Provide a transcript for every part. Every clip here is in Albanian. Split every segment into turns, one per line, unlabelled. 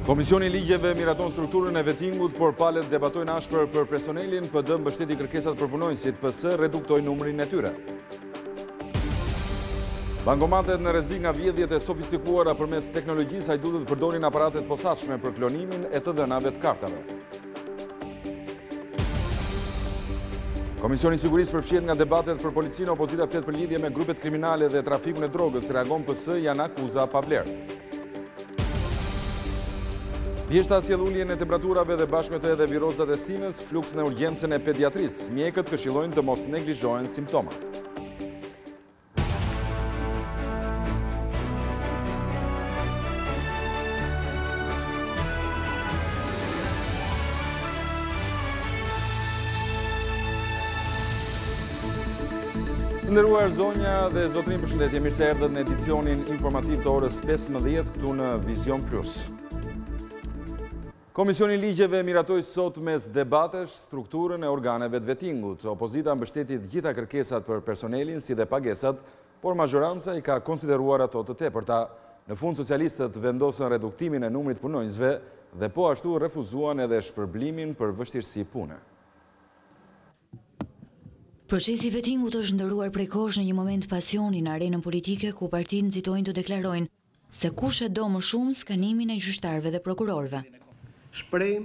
Komisioni i ligjeve miraton strukturën e vettingut, por palët debatojnë ashpër për personelin, PD mbështeti kërkesat për punonjësit, PS reduktoi numrin e tyre. Bankomatet në rrezik nga vjedhjet e sofistikuara përmes teknologjisë, hajdutët përdorin aparatet posaçme për klonimin e të dhënave të kartave. Komisioni i Sigurisë përfshihet nga debatet për policinë, opozita flet për lidhje me grupet kriminale dhe trafikun e drogës, reagon PS janë akuza pa vlerë. Vjeshta sjell uljen e temperaturave dhe bashkë me të edhe virozat e stinës, fluks në urgjencën e pediatrisë. Mjekët këshillojnë të mos neglizhohen simptomat. Nderuar zonja dhe zotrin, përshëndetje, mirë se erdhët në edicionin informativ të orës 15 këtu në Vizion Plus. Komisioni i ligjeve miratoi sot mes debatesh strukturën e organeve të vettingut. Opozita mbështeti të gjitha kërkesat për personelin si dhe pagesat, por mazhoranca i ka konsideruar ato të tepërta. Në fund socialistët vendosën reduktimin e numrit punonjësve dhe po ashtu refuzuan edhe shpërblimin për vështirësi pune.
Procesi i vettingut është ndëruar prej kohësh në një moment pasioni në arenën politike ku partitë nxitojnë të deklarojnë se kush e do më shumë skanimin e gjyqtarëve dhe prokurorëve.
Shprehim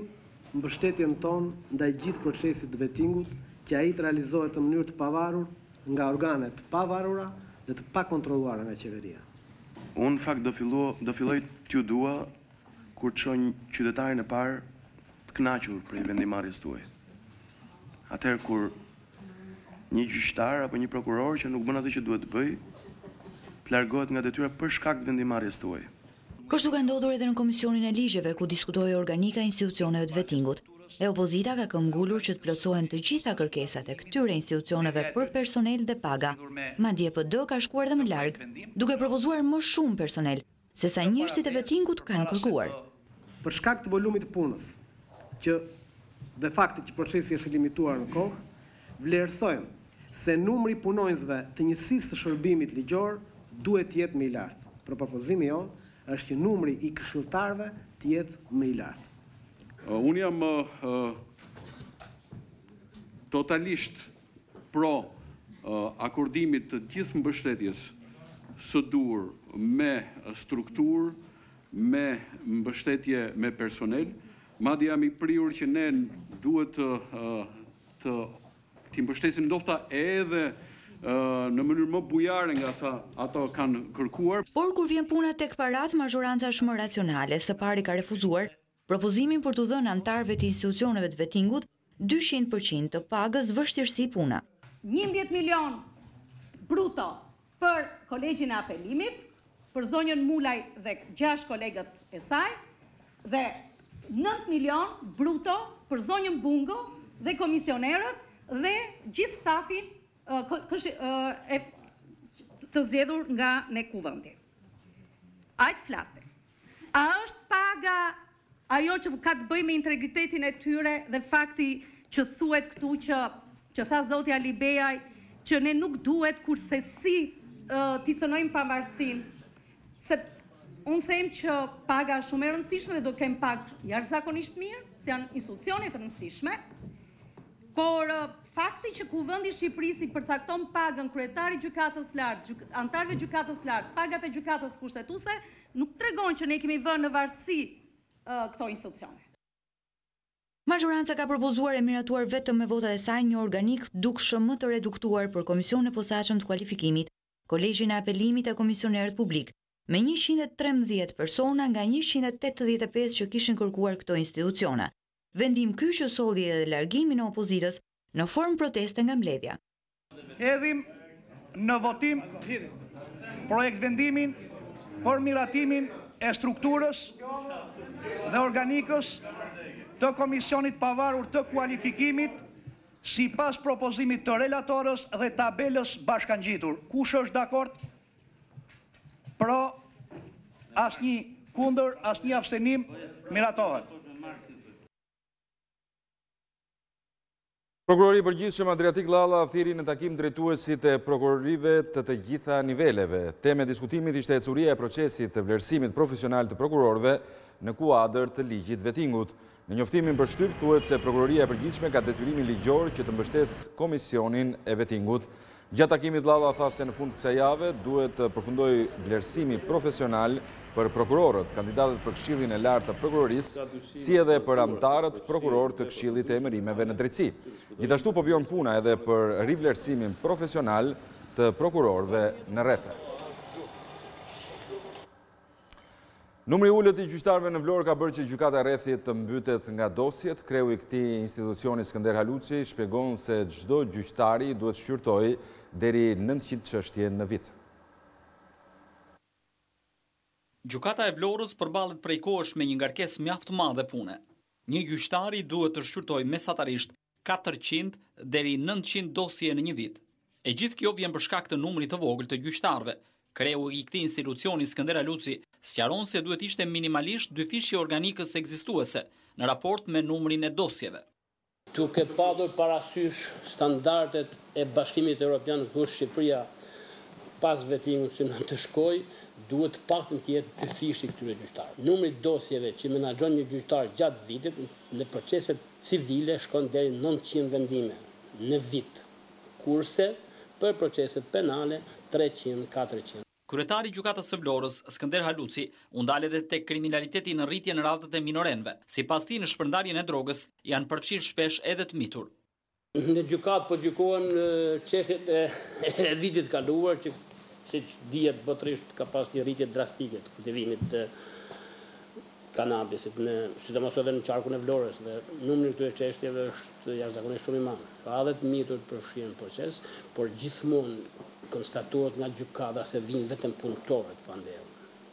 mbështetjen tonë ndaj gjithë procesit të vettingut, që ai të realizohet në mënyrë të pavarur nga organe të pavarura dhe të pakontrolluara nga qeveria.
Unë në fakt do filloj t'ju dua kur të shoh qytetarin e parë të kënaqur për vendimarrjes tuaj. Atëherë kur një gjyqtar apo një prokuror që nuk bën atë që duhet të bëj, të largohet nga detyra për shkak të vendimarrjes tuaj.
Kështu ka ndodhur edhe në Komisionin e Ligjeve, ku diskutoi organika e institucioneve të vettingut. E opozita ka këmbgulur që të plotësohen të gjitha kërkesat e këtyre institucioneve për personel dhe paga. Madje PD ka shkuar dhe më larg, duke propozuar më shumë personel, se sa njerëzit e vettingut kanë kërkuar.
Për shkak të volumit të punës, që dhe fakti që procesi është limituar në kohë, vlerësojmë se numri i punonjësve të njësisë së shërbimit ligjor duhet të jetë më i lartë. Për propozimi jonë është që numri i këshilltarëve të jetë më i lartë.
Unë jam totalisht pro akordimit të gjithë mbështetjes së dur me strukturë, me mbështetje me personel. Madje jam i prirur që ne duhet të mbështesim ndoshta edhe në mënyrë më bujare nga sa ato kanë kërkuar.
Por kur vjen puna tek parat, mazhoranca është më racionale. Së pari ka refuzuar propozimin për t'u dhënë antarëve të institucioneve të vettingut 200% të pagës vështirësi puna.
11 milion bruto për kolegjin e apelimit, për zonjën Mulaj dhe 6 kolegët e saj, dhe 9 milion bruto për zonjën Bungo dhe komisionerët dhe gjithë stafin të zgjedhur nga ne kuvendi. Ajtë flasim. A është paga ajo që ka të bëjë me integritetin e tyre dhe fakti që thuhet këtu që tha zoti Ali Beaj që ne nuk duhet kurse si t'i cënojmë pavarësinë, se unë them që paga është shumë e rëndësishme dhe do kem pagë jashtëzakonisht mirë, se janë institucione të rëndësishme, por fakti që kuvendi i Shqipërisë i përcakton pagën kryetarit gjykatës lartë, antarëve gjykatës lartë, pagat e gjykatës kushtetuese, nuk tregon që ne kemi vënë në varësi këto institucione.
Mazhoranca ka propozuar e miratuar vetëm me votat e saj një organik dukshëm më të reduktuar për Komisionin e Posaçëm të Kualifikimit, Kolegjin e Apelimit e Komisionerët Publik, me 113 persona nga 185 që kishin kërkuar këto institucione. Vendim ky që solli edhe largimin e opozitës në formë proteste nga mbledhja.
Hedhim në votim projekt vendimin për miratimin e strukturës dhe organikës të Komisionit Pavarur të Kualifikimit sipas propozimit të relatorës dhe tabelës bashkangjitur. Kush është dakord? Pro, asnjë kundër, asnjë abstenim, miratohet.
Prokurori i përgjithshëm Adriatik Llalla thiri në takim drejtuesit e prokurorive të gjitha niveleve. Teme diskutimit ishte ecuria e procesit të vlerësimit profesional të prokurorëve në kuadër të ligjit vettingut. Në njoftimin për shtyp thuhet se prokuroria e përgjithshme ka detyrimin ligjor që të mbështesë komisionin e vettingut. Gjatë takimit Llalla tha se në fund kësaj jave duhet të përfundojë vlerësimi profesional për prokurorët, kandidatët për Këshillin e Lartë të Prokurorisë, si edhe për anëtarët prokuror të Këshillit të Emërimeve në Drejtësi. Gjithashtu po vjon puna edhe për rivlerësimin profesional të prokurorëve në rrethe. Numri ullët i gjyqtarëve në Vlorë ka bërë që gjykata e rrethit të mbytet nga dosjet. Kreu i këtij institucioni Skënder Haluçi shpjegon se çdo gjyqtari duhet shqyrtojë deri 900 çështje në vit.
Gjykata e Vlorës përballet prej kohësh me një ngarkesë mjaft të madhe pune. Një gjyqtari duhet të shqyrtojë mesatarisht 400 deri 900 dosje në një vit. E gjithë kjo vjen për shkak të numrit të vogël të gjyqtarëve. Kreu i këtij institucioni Skënder Haluçi sqaron se duhet ishte minimalisht 2 fishje organikës ekzistuese në raport me numrin e dosjeve.
Duke padur parasysh standardet e Bashkimit Evropian ku Shqipëria pas vettingut që në të shkojë, duhet paktën të jetë 2 fishje këtyre gjyqtarëve. Numri i dosjeve që menaxhon një gjyqtar gjatë vitit në proceset civile shkon deri 900 vendime në vit, kurse për proceset penale 300-400.
Kryetari i gjykatës së Vlorës, Skënder Haluçi, u ndal edhe tek kriminaliteti në rritje në radhët e minorenëve. Sipas tij, në shpërndarjen e drogës janë përfshirë shpesh edhe të mitur.
Në gjykatë po gjykohen çështjet e vitit kaluar që siç dihet botërisht ka pas një rritje drastike të kultivimit të kanabisit sidomos edhe në qarkun e Vlorës dhe numri i këtyre çështjeve është jashtëzakonisht shumë i madh. Ka edhe të mitur të përfshirë në proces, por gjithmonë konstatohet nga gjykata se vinë vetëm punëtorët pa ndërë,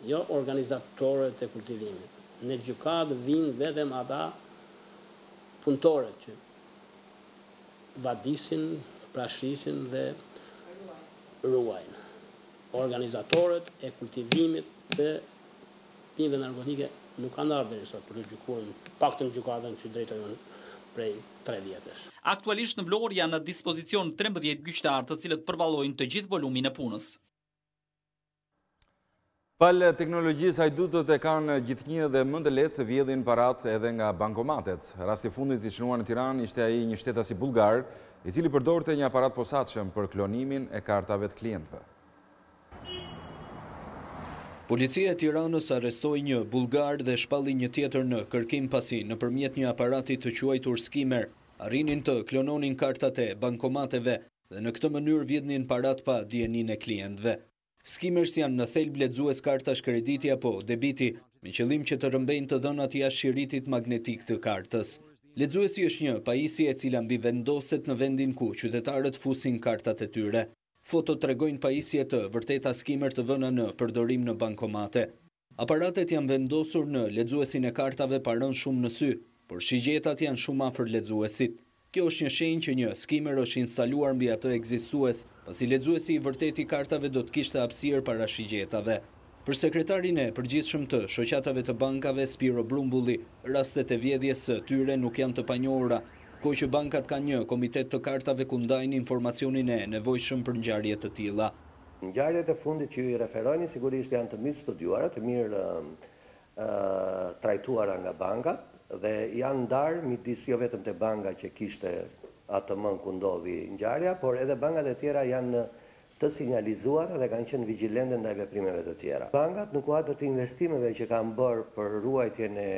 jo organizatorët e kultivimit. Në gjykatë vinë vetëm ata punëtorët që vadisin, prashisin dhe ruajnë. Organizatorët e kultivimit të pimëve narkotike nuk kanë ardhur sot për të gjykuar, paktën gjykatën që drejtojnë prej 3 vjetësh.
Aktualisht në Vlorë janë në dispozicion 13 gjyqtarë të cilët përballojnë të gjithë volumin e punës.
Fal teknologjisë, hajdutët e kanë gjithnjë dhe më të lehtë të vjedhin paratë edhe nga bankomatet. Rasti i fundit i shënuar në Tiranë ishte ai një shtetasi bullgar, i cili përdorte një aparat posaçëm për klonimin e kartave të klientëve.
Policia e Tiranës arrestoi një bullgar dhe shpalli një tjetër në kërkim pasi nëpërmjet një aparati të quajtur skimer arrinin të klononin kartat e bankomateve dhe në këtë mënyrë vjedhnin parat pa dijenin e klientëve. Skimers janë në thelb lexues kartash krediti apo debiti me qëllim që të rrëmbejnë të dhënat jashtë shiritit magnetik të kartës. Lexuesi është një pajisje e cila mbi vendoset në vendin ku qytetarët fusin kartat e tyre. Foto tregojnë pajisje të vërteta skimer të vëna në përdorim në bankomate. Aparatet janë vendosur në lexuesin e kartave pa rënë shumë në sy, por shigjetat janë shumë afër lexuesit. Kjo është një shenjë që një skimer është instaluar mbi atë ekzistues, pasi lexuesi i vërtet i kartave do të kishte hapësirë para shigjetave. Për sekretarin e përgjithshëm të shoqatave të bankave, Spiro Brumbulli, rastet e vjedhjes së tyre nuk janë të panjohura, ko që bankat ka një komitet të kartave ku ndajnë informacionin e nevojshëm për ngjarje të tilla.
Ngjarjet e fundit që ju i referojni sigurisht janë të mirë studiuara, të mirë trajtuara nga bankat dhe janë ndarë midis jo vetëm te banka që kishte atë mën ku ndodhi ngjarja, por edhe bankat e tjera janë të sinjalizuara dhe kanë qenë vigjilente ndaj veprimeve të tjera. Bankat në kuadër të investimeve që kanë bërë për ruajtjen e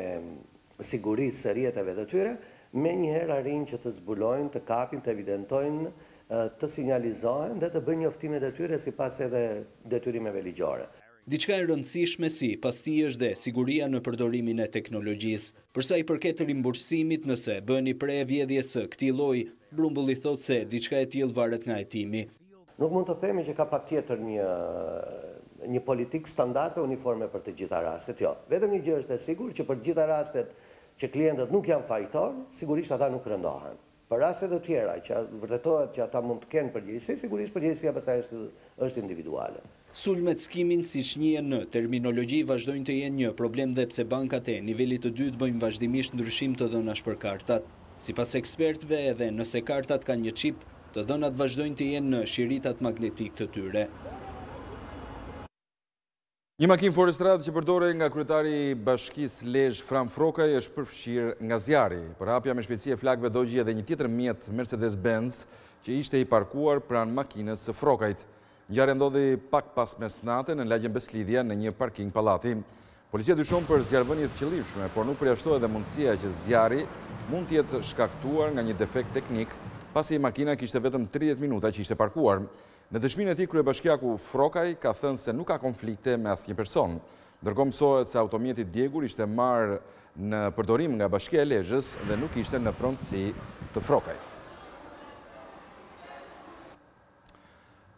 sigurisë së rrjeteve të tyre, me njëherë arrin që të zbulojnë, të kapin, të evidentojnë, të sinjalizojnë dhe të bëjnë njoftimet e tyre sipas edhe detyrimeve ligjore.
Diçka e rëndësishme si pastij është dhe siguria në përdorimin e teknologjisë. Për sa i përket rimbursimit nëse bëni pre vjedhjes së këtij lloji, Brumbulli thotë se diçka e tillë varet nga hetimi.
Nuk mund të themi që ka patjetër një politikë standarde uniforme për të gjitha rastet, jo. Vetëm një gjë është e sigurt që për të gjitha rastet që klientët nuk janë fajtor, sigurisht ata nuk rëndohen. Për raste të tjera që vërtetohet që ata mund të kenë përgjegjësi, sigurisht përgjegjësia pastaj është individuale.
Sulmet skimin siç njihen në terminologji vazhdojnë të jenë një problem dhe pse bankat e nivelit të dytë bëjnë vazhdimisht ndryshim të dhënash për kartat. Sipas ekspertëve, edhe nëse kartat kanë një çip, të dhënat vazhdojnë të jenë në shiritat magnetik të tyre.
Një makinë forestrat që përdore nga kryetari i Bashkisë Lezhë Fram Frokaj është përfshirë nga zjarri. Përhapja me shpejtësi e flakëve dogji edhe një tjetër mjet Mercedes-Benz që ishte i parkuar pranë makinës së Frokajt. Ngjarja ndodhi pak pas mesnate në lagjen Beslidhja në një parking pallati. Policia dyshon për zjarrvënie të qëllimshme, por nuk përjashtohet edhe mundësia që zjarri mund të jetë shkaktuar nga një defekt teknik, pasi makina kishte vetëm 30 minuta që ishte parkuar. Në dëshminë e tij, kryebashkiaku Frokaj ka thënë se nuk ka konflikte me asnjë person. Ndërkohë mësohet se automjeti djegur ishte marrë në përdorim nga Bashkia e Lezhës dhe nuk ishte në pronësi të Frokajt.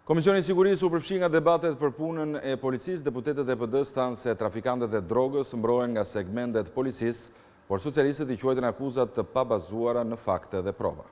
Komisioni i Sigurisë u përfshi nga debatet për punën e policisë. Deputetët e PD-s thanë se trafikantët e drogës mbrohen nga segmentet policisë, por socialistët i quajtën akuzat të pabazuara në fakte dhe prova.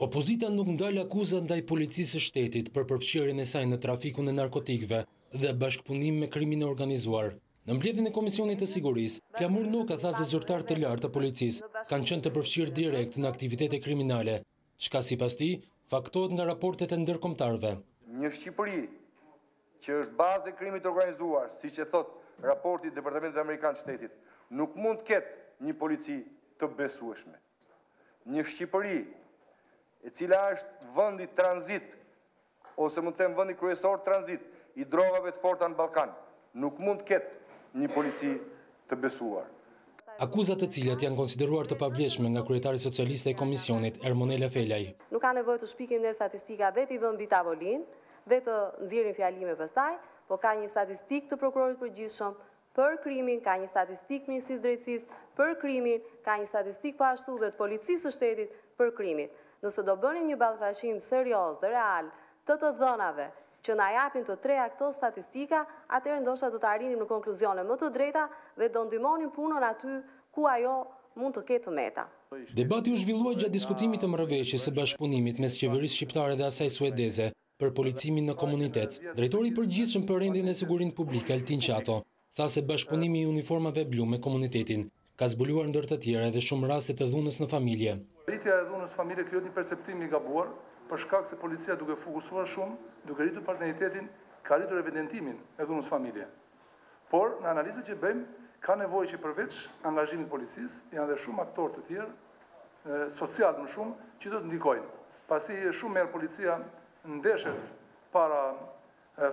Opozita nuk ndal akuzat ndaj policisë së shtetit për përfshirjen e saj në trafikun e narkotikëve dhe bashkëpunim me krimin e organizuar. Në mbledhjen e Komisionit të Sigurisë, Flamur Noka tha se zyrtarët e lartë të policisë kanë qenë të përfshirë direkt në aktivitete kriminale, çka sipas tij faktohet nga raportet e ndërkombëtarëve.
Një Shqipëri që është bazë e krimit të organizuar, siç e thot raporti i Departamentit Amerikan të Shtetit, nuk mund të ketë një polici të besueshme. Një Shqipëri e cila është vendi tranzit, ose mund të them vendi kryesor tranzit i drogave të forta në Ballkan, nuk mund të ketë një polici të besuar.
Akuzat të cilat janë konsideruar të pavlefshme nga kryetari socialiste e komisionit, Ermonela Felaj.
Nuk ka nevojë të shpikim në statistika dhe t'i vëmë mbi tavolinë dhe të nxjerrim fjalime pastaj, po ka një statistikë të prokurorit përgjithshëm për krimin, ka një statistikë Ministrisë Drejtësisë për krimin, ka një statistikë po ashtu dhe të policisë së shtetit për krimin. Nëse do bënim një ballafaqim serioz dhe real të dhënave që na japin të treja këto statistika, atëherë ndoshta do të arrinim në konkluzione më të drejta dhe do ndihmonin punën aty ku ajo mund të ketë meta.
Debati u zhvillua gjatë diskutimit të marrëveshjes së bashkëpunimit mes qeverisë shqiptare dhe asaj suedeze për policimin në komunitet. Drejtori i përgjithshëm për rendin e sigurinë publike, Altin Qato, tha se bashkëpunimi i uniformave blu me komunitetin ka zbuluar ndër të tjera edhe shumë raste të dhunës në familje.
Rritja e dhunës familje krijon një perceptim i gabuar, për shkak se policia duke fokusuar shumë, duke rritur partneritetin, ka rritur evidentimin e dhunës familje. Por në analizën që bëjmë, ka nevojë që përveç angazhimit të policisë, janë dhe shumë aktorë të tjerë, social më shumë, që do të ndikojnë. Pasi shumë merr policia ndeshet para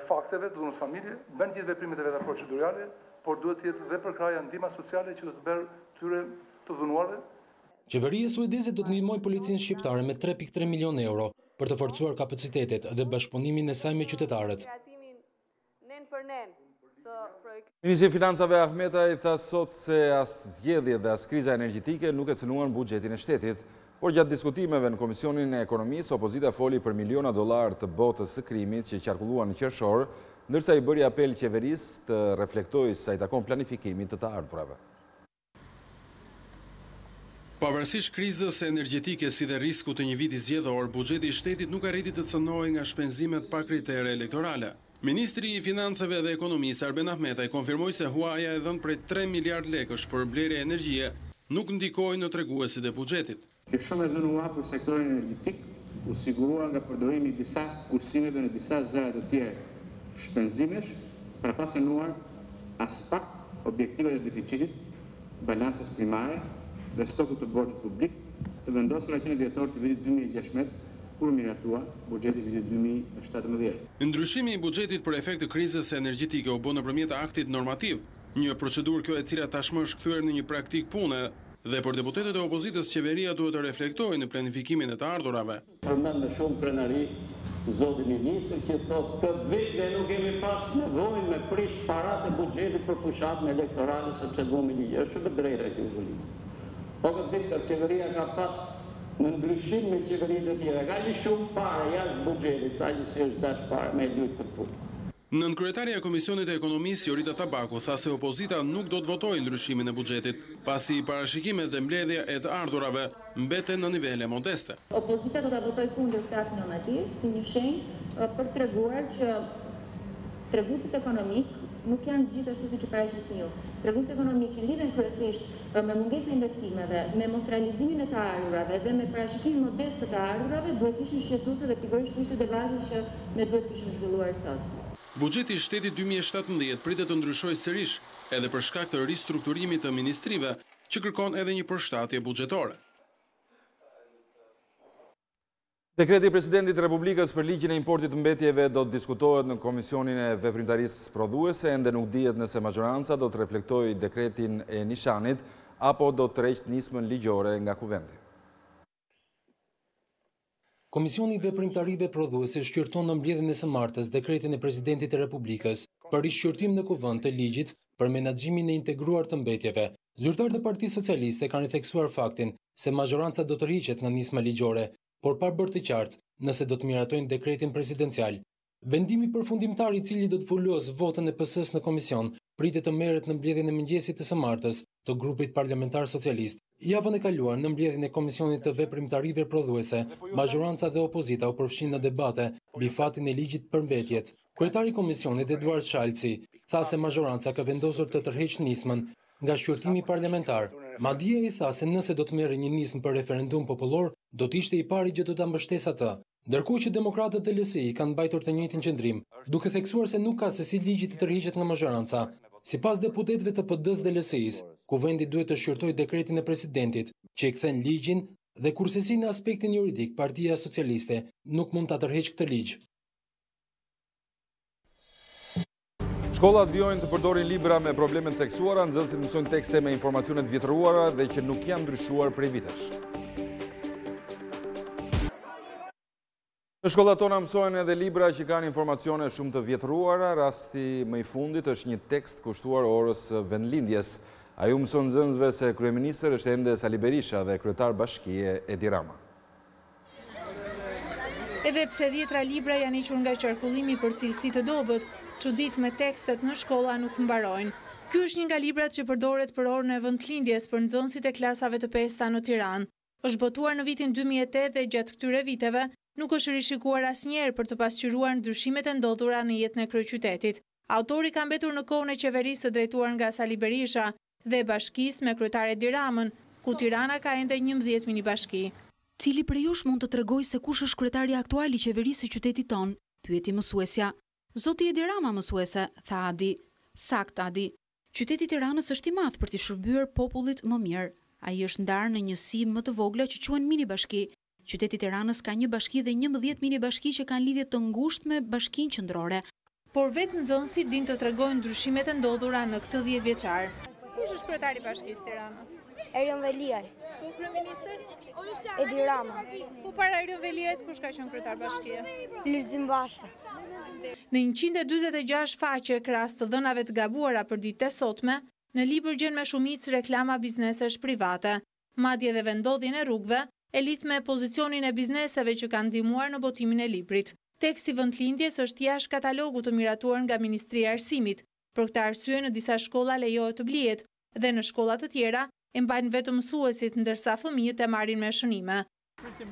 fakteve të dhunës familje, bën gjithë veprimet e veta procedurale, por duhet të jetë dhe përkraja ndihma sociale që do të bërë tyre të dhunuarve.
Qeveria suedeze do të ndihmojë policinë shqiptare me 3.3 milion euro për të forcuar kapacitetet dhe bashkëpunimin e saj me qytetarët.
Ministri i Financave Ahmetaj tha sot se as zgjedhjet dhe as kriza energjetike nuk e cënuan buxhetin e shtetit, por gjatë diskutimeve në Komisionin e Ekonomisë, opozita foli për miliona dollar të botës së krimit që qarkulluan në qershor, ndërsa i bëri apel qeverisë të reflektojë sa i takon planifikimit të ardhurave.
Pavarësisht krizës energjetike si dhe risku të një viti zgjedhor, buxheti i shtetit nuk arriti të cënohej nga shpenzimet pa kritere elektorale. Ministri i Financave dhe Ekonomisë Arben Ahmetaj konfirmoi se huaja e dhënë prej 3 miliard lekësh për blerje energjie nuk ndikoi në treguesit e buxhetit.
Kjo shumë e dhënë hua për sektorin energjetik, u sigurua nga përdorimi i disa kursimeve në disa zëra të tjerë shpenzimesh, për pa cënuar as pak objektivat e deficitit, balancës primare dhe stokut të borxhit publik, të vendosur në dhjetor të vitit 2016, kur miratua buxheti i vitit 2017.
Ndryshimi i buxhetit për efekt të krizës energjetike u bë nëpërmjet aktit normativ, një procedurë kjo e cila tashmë është kthyer në një praktik pune, dhe për deputetët e opozitës qeveria duhet të reflektojë në planifikimin e të ardhurave.
Përmend me shumë prenari zoti ministër që thotë këtë vit ne nuk kemi pas nevojë me prish paratë e buxhetit për fushatën elektorale sepse vëmë ligj. Është shumë drejtë kjo zgjidhje. Po këtë vit qeveria ka pas në ndryshim me qeveritë të tjera. Ka shumë parë jashtë buxhetit, sa që si është dash parë me lut këtë punë.
Nënkryetaria e Komisionit e Ekonomisë Jorita Tabaku tha se opozita nuk do të votojë ndryshimin e buxhetit, pasi parashikimet dhe mbledhja e të ardhurave mbeten në nivele modeste.
Opozita do ta votojë kundër këtë normativ si një shenjë për treguar që treguesit ekonomik nuk janë gjithashtu siç e paraqisni ju. Tregues ekonomik që lidhen kryesisht me mungesën e investimeve, me mos realizimin e të ardhurave dhe me parashikimin modest të ardhurave, duhet ishin shqetësuese dhe pikërisht kushtet e bazës që ne duhet të kishim zhvilluar sot.
Buxheti i shtetit 2017 pritet të ndryshojë sërish, edhe për shkak të ristrukturimit të ministrive, që kërkon edhe një përshtatje buxhetore.
Dekreti i Presidentit të Republikës për ligjin e importit të mbetjeve do të diskutohet në Komisionin e Veprimtarisë Prodhuese, ende nuk dihet nëse majoranca do të reflektojë dekretin e nishanit apo do të tërheqë nismën ligjore nga Kuvendi.
Komisioni i Veprimtarive Prodhuese shqyrton në mbledhjen e së martës dekretin e Presidentit të Republikës për rishqyrtim në Kuvend të ligjit për menaxhimin e integruar të mbetjeve. Zyrtarët e Partisë Socialiste kanë theksuar faktin se majoranca do të tërhiqet nga nisma ligjore, por pa bërë të qartë nëse do të miratojnë dekretin presidencial. Vendimi përfundimtar i cili do të fulos votën e PS-s në komision pritet të merret në mbledhjen e mëngjesit të së martës të grupit parlamentar socialist. Javën e kaluar në mbledhjen e Komisionit të Veprimtarive Prodhuese, majoranca dhe opozita u përfshin në debate mbi fatin e ligjit për mbetjet. Kryetari i komisionit Eduard Shalci tha se majoranca ka vendosur të tërheqë nismën nga shqyrtimi parlamentar. Madje i tha se nëse do të merrë një nismë për referendum popullor, do të ishte i pari që do ta mbështesë atë. Ndërkohë që demokratët dhe LSI kanë mbajtur të njëjtin qendrim, duke theksuar se nuk ka se si ligji të tërhiqet nga majoranca. Sipas deputetëve të PD-s dhe LSI-s, Kuvendi duhet të shqyrtojë dekretin e presidentit, që i kthen ligjin dhe kurse si në aspektin juridik Partia Socialiste nuk mund ta tërheqë këtë ligj.
Shkollat vjojnë të përdorin libra me probleme të theksuara, nxënësit mësojnë tekste me informacione të vjetëruara dhe që nuk janë ndryshuar prej vitesh. Në shkollat tona mësojnë edhe libra që kanë informacione shumë të vjetëruara. Rasti më i fundit është një tekst kushtuar orës vendlindjes. Ai u mëson nxënësve se kryeministër është ende Sali Berisha dhe kryetar bashkie Edi Rama.
Edhe pse dhjetra libra janë hequr nga qarkullimi për cilësi të dobët, çudit me tekstet në shkolla nuk mbarojnë. Ky është një nga librat që përdoret për orën e vendlindjes për nxënësit e klasave të 5-ta në Tiranë. Është botuar në vitin 2008 dhe gjatë këtyre viteve nuk është rishikuar asnjëherë për të pasqyruar ndryshimet e ndodhura në jetën e kryeqytetit. Autori ka mbetur në kohën e qeverisë së drejtuar nga Sali Berisha dhe bashkisë me kryetar Edi Ramën, ku Tirana ka ende 11 mini bashki.
Cili prej jush mund të tregoj se kush është kryetari aktual i qeverisë së qytetit ton? Pyeti mësuesja. Zoti Edi Rama mësuese, tha Adi. Sakt Adi. Qyteti i Tiranës është i madh për të shërbyer popullit më mirë. Ai është ndarë në njësi më të vogla që quhen mini bashki. Qyteti i Tiranës ka një bashki dhe 11 mini bashki që kanë lidhje të ngushtë me bashkinë qendrore.
Por vetë nxënësit dinë të tregojnë ndryshimet e ndodhura në këtë 10 vjeçar. Kush është kryetari i bashkisë Tiranës?
Erion Veliaj.
Ku kryeministri?
Edi Rama.
Ku para Erion Veliajt kush ka qenë kryetar bashkie?
Lulzim Basha.
Në 146 faqe krahas të dhënave të gabuara për ditët e sotme, në libër gjen me shumicë reklama biznesesh private, madje edhe vendodhjen e rrugëve e lidh me pozicionin e bizneseve që kanë ndihmuar në botimin e librit. Teksti vendlindjes është jashtë katalogut të miratuar nga Ministria e Arsimit. Për këtë arsye në disa shkolla lejohet të blihet dhe në shkolla të tjera e mbajnë vetëm mësuesit, ndërsa fëmijët e marrin me shënime.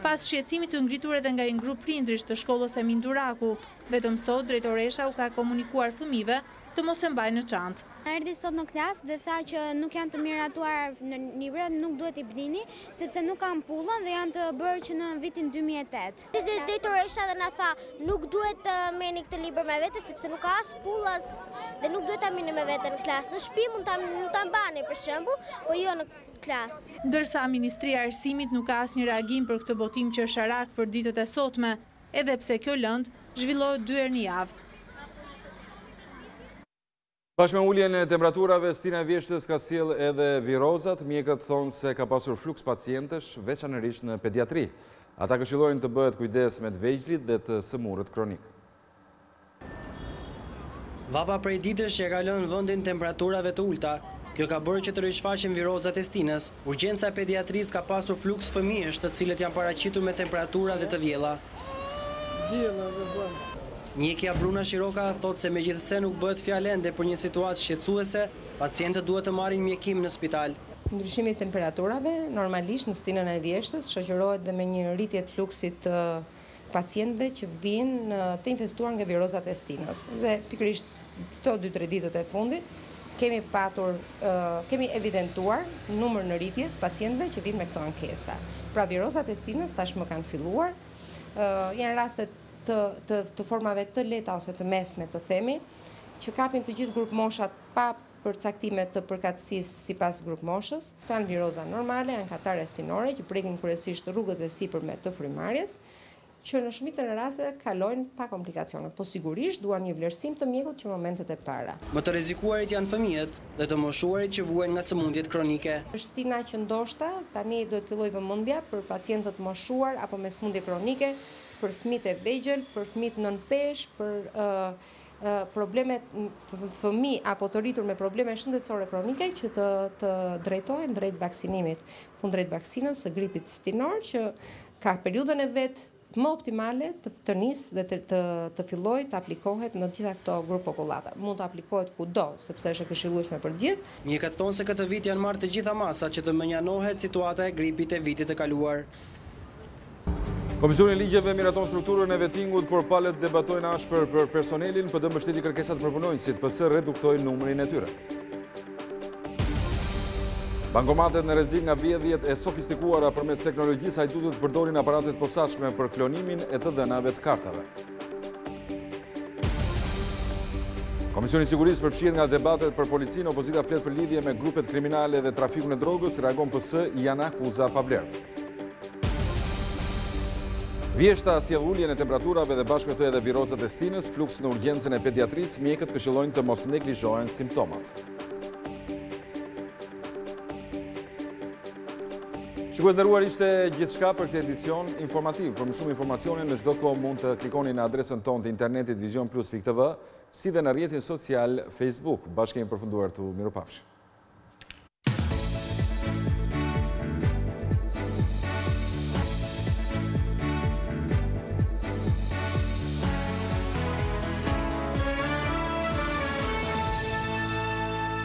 Pas shqetësimit të ngritur edhe nga një grup prindrish të shkollës Emin Duraku, vetëm sot drejtoresha u ka komunikuar fëmijëve të mos e mbajnë në çantë.
Erdhi sot në klasë dhe tha që nuk janë të miratuar në libra, nuk duhet i blini, sepse nuk kanë pullën dhe janë të bërë që në vitin 2008. Drejtoresha dhe na tha, nuk duhet të merrni këtë libër me vete sepse nuk ka as pullas dhe nuk duhet ta merrni me vete në klasë. Në shtëpi mund ta mbani për shembull, po jo në klasë.
Ndërsa Ministria e Arsimit nuk ka asnjë reagim për këtë botim qersharak për ditët e sotme, edhe pse kjo lëndë zhvillohet 2 herë në javë.
Bashkë me uljen e temperaturave, stina e vjeshtës ka sjell edhe virozat. Mjekët thonë se ka pasur fluks pacientesh, veçanërisht në pediatri. Ata këshillojnë të bëhet kujdes me të vegjëlit dhe të sëmurët kronik.
Vapa prej ditësh që ka lënë vendin temperaturave të ulta. Kjo ka bërë që të rishfaqen virozat e stinës. Urgjenca e pediatrisë ka pasur fluks fëmijësh, të cilët janë paraqitur me temperatura dhe të vjella. Mjekja Bruna Shiroka thot se megjithëse nuk bëhet fjalë ende për një situatë shqetësuese, pacientët duhet të marrin mjekim në spital.
Ndryshimi i temperaturave normalisht në stinën e vjeshtës shoqërohet dhe me një rritje të fluksit të pacientëve që vijnë të infestuar nga virozat e stinës. Dhe pikërisht këto 2-3 ditët e fundit, kemi evidentuar numër në rritje të pacientëve që vinë me këto ankesa. Pra viroza testinës tashmë kanë filluar, janë raste të formave të lehta ose të mesme të themi, që kapin të gjithë grup moshat pa përcaktime të përkatësisë sipas grup moshës. Këto janë viroza normale, janë katare stinore që prekin kryesisht rrugët e sipërme të frymarrjes, që në shumicën e rasteve kalojnë pa komplikacione, po sigurisht duan një vlerësim të mjekut që momentet e para.
Më të rrezikuarit janë fëmijët dhe të moshuarit që vuajnë nga sëmundjet kronike.
Është stina që ndoshta tani duhet filloj vëmendja për pacientët moshuar apo me sëmundje kronike, për fëmijët e vegjël, për fëmijët nën peshë, për problemet fëmijë apo të rritur me probleme shëndetësore kronike që të drejtohen drejt vaksinimit, kundrejt vaksinës së gripit stinor që ka periudhën e vet më optimale të nisë dhe të filloj të aplikohet në gjitha këto grup popullata. Mund të aplikohet kudo, sepse është e këshillueshme për gjithë.
Mjekët tonë se këtë vit janë marrë të gjitha masat që të menjanohet situata e gripit e vitit e kaluar.
Komisioni i ligjeve miraton strukturën e vettingut, por palët debatojnë ashpër për personelin, PD mbështeti kërkesat përpunojësit, PS reduktojnë numrin e tyre. Bankomatet në rrezik nga vjedhjet e sofistikuara përmes teknologjisë hajdutët përdorin aparatet posaçme për klonimin e të dhënave të kartave. Komisioni i Sigurisë përfshihet nga debatet për policinë, opozita flet për lidhje me grupet kriminale dhe trafikun e drogës, reagon PS, janë akuza pa vlerë. Vjeshta sjell uljen e temperaturave dhe bashkë me to edhe virozat e stinës, fluks në urgjencën e pediatrisë, mjekët këshillojnë të mos neglizhohen simptomat. Shikues nderuar, ishte gjithçka për këtë edicion informativ. Për më shumë informacione në çdo kohë mund të klikoni në adresën tonë të internetit vizionplus.tv, si dhe në rrjetin social Facebook. Bashkë kemi përfunduar tu, mirupafshim.